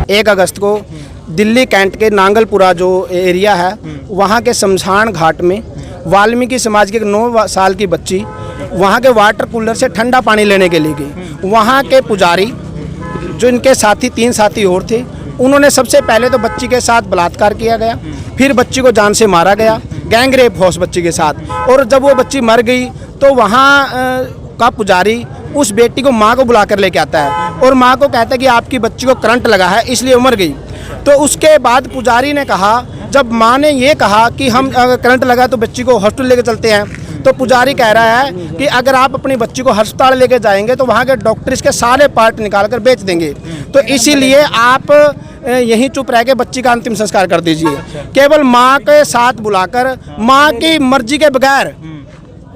1 अगस्त को दिल्ली कैंट के नांगलपुरा जो एरिया है वहाँ के शमशान घाट में वाल्मीकि समाज की एक 9 साल की बच्ची वहाँ के वाटर कूलर से ठंडा पानी लेने के लिए गई। वहाँ के पुजारी जो इनके साथी 3 साथी और थे, उन्होंने सबसे पहले तो बच्ची के साथ बलात्कार किया गया, फिर बच्ची को जान से मारा गया, गैंग रेप हुआ उस बच्ची के साथ। और जब वो बच्ची मर गई तो वहाँ का पुजारी उस बेटी को माँ को बुला कर लेके आता है और माँ को कहता है कि आपकी बच्ची को करंट लगा है इसलिए वो मर गई। तो उसके बाद पुजारी ने कहा, जब माँ ने ये कहा कि हम अगर करंट लगा तो बच्ची को हॉस्पिटल लेके चलते हैं, तो पुजारी कह रहा है कि अगर आप अपनी बच्ची को अस्पताल लेके जाएंगे तो वहाँ के डॉक्टर इसके सारे पार्ट निकाल कर बेच देंगे, तो इसीलिए आप यहीं चुप रह के बच्ची का अंतिम संस्कार कर दीजिए। केवल माँ के साथ बुलाकर माँ की मर्जी के बगैर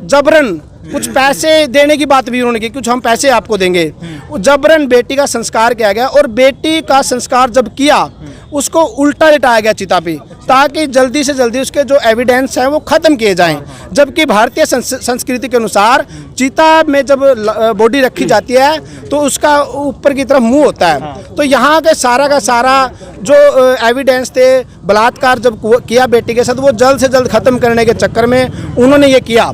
जबरन कुछ पैसे देने की बात भी उन्होंने की, कुछ हम पैसे आपको देंगे, जबरन बेटी का संस्कार किया गया। और बेटी का संस्कार जब किया उसको उल्टा लिटाया गया चिता पे, ताकि जल्दी से जल्दी उसके जो एविडेंस हैं वो ख़त्म किए जाएं। जबकि भारतीय संस्कृति के अनुसार चिता में जब बॉडी रखी जाती है तो उसका ऊपर की तरफ मुंह होता है। तो यहाँ के सारा का सारा जो एविडेंस थे, बलात्कार जब किया बेटी के साथ, वो जल्द से जल्द ख़त्म करने के चक्कर में उन्होंने ये किया।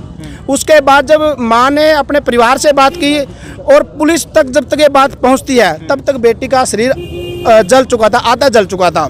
उसके बाद जब माँ ने अपने परिवार से बात की और पुलिस तक जब तक ये बात पहुँचती है तब तक बेटी का शरीर जल चुका था, आधा जल चुका था।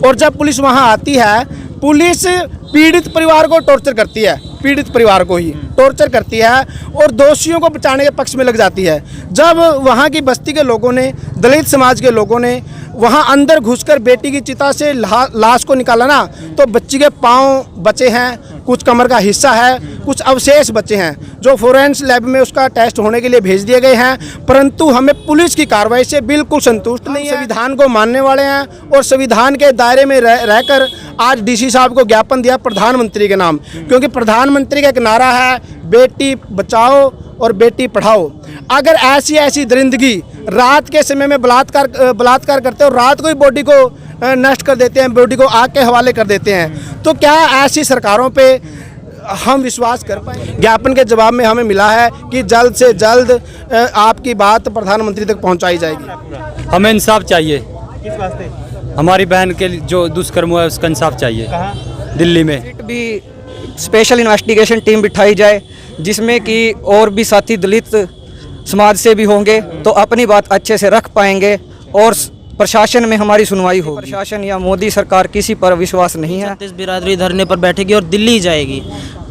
और जब पुलिस वहाँ आती है, पुलिस पीड़ित परिवार को टॉर्चर करती है, पीड़ित परिवार को ही टॉर्चर करती है और दोषियों को बचाने के पक्ष में लग जाती है। जब वहाँ की बस्ती के लोगों ने, दलित समाज के लोगों ने वहाँ अंदर घुसकर बेटी की चिता से लाश को निकाला ना, तो बच्ची के पाँव बचे हैं, कुछ कमर का हिस्सा है, कुछ अवशेष बचे हैं जो फोरेंसिक लैब में उसका टेस्ट होने के लिए भेज दिए गए हैं। परंतु हमें पुलिस की कार्रवाई से बिल्कुल संतुष्ट नहीं है। संविधान को मानने वाले हैं और संविधान के दायरे में रहकर आज डीसी साहब को ज्ञापन दिया प्रधानमंत्री के नाम, क्योंकि प्रधानमंत्री का एक नारा है बेटी बचाओ और बेटी पढ़ाओ। अगर ऐसी दरिंदगी रात के समय में बलात्कार करते और रात को ही बॉडी को नष्ट कर देते हैं, बॉडी को आग के हवाले कर देते हैं, तो क्या ऐसी सरकारों पे हम विश्वास कर पाएंगे? ज्ञापन के जवाब में हमें मिला है कि जल्द से जल्द आपकी बात प्रधानमंत्री तक पहुंचाई जाएगी। हमें इंसाफ चाहिए। किस वास्ते? हमारी बहन के जो दुष्कर्म हुआ है उसका इंसाफ चाहिए। कहाँ? दिल्ली में भी स्पेशल इन्वेस्टिगेशन टीम बिठाई जाए जिसमें कि और भी साथी दलित समाज से भी होंगे तो अपनी बात अच्छे से रख पाएंगे और प्रशासन में हमारी सुनवाई होगी। प्रशासन या मोदी सरकार किसी पर विश्वास नहीं है। छत्तीस बिरादरी धरने पर बैठेगी और दिल्ली जाएगी।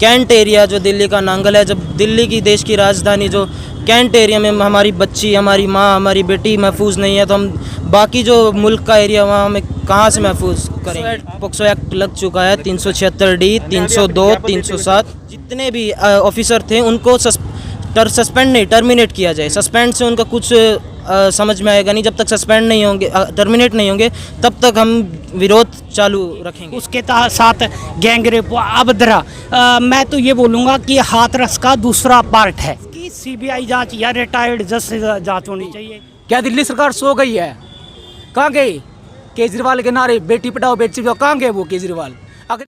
कैंट एरिया जो दिल्ली का नांगल है, जब दिल्ली की देश की राजधानी जो कैंट एरिया में हमारी बच्ची, हमारी माँ, हमारी बेटी महफूज नहीं है, तो हम बाकी जो मुल्क का एरिया वहाँ हमें कहाँ से महफूज करेंगे? पोक्सो एक्ट लग चुका है, 376D, 302, 307, जितने भी ऑफिसर थे उनको सस्पेंड नहीं, टर्मिनेट किया जाए। सस्पेंड से उनका कुछ समझ में आएगा नहीं। जब तक सस्पेंड नहीं होंगे, टर्मिनेट नहीं होंगे, तब तक हम विरोध चालू रखेंगे। उसके साथ गैंग रेप, अभद्रा, मैं तो ये बोलूँगा कि हाथरस का दूसरा पार्ट है कि सीबीआई जांच या रिटायर्ड जज से जांच होनी चाहिए। क्या दिल्ली सरकार सो गई है? कहाँ गई? केजरीवाल के नारे बेटी पढ़ाओ बेटी बचाओ, कहाँ गए वो केजरीवाल? अगर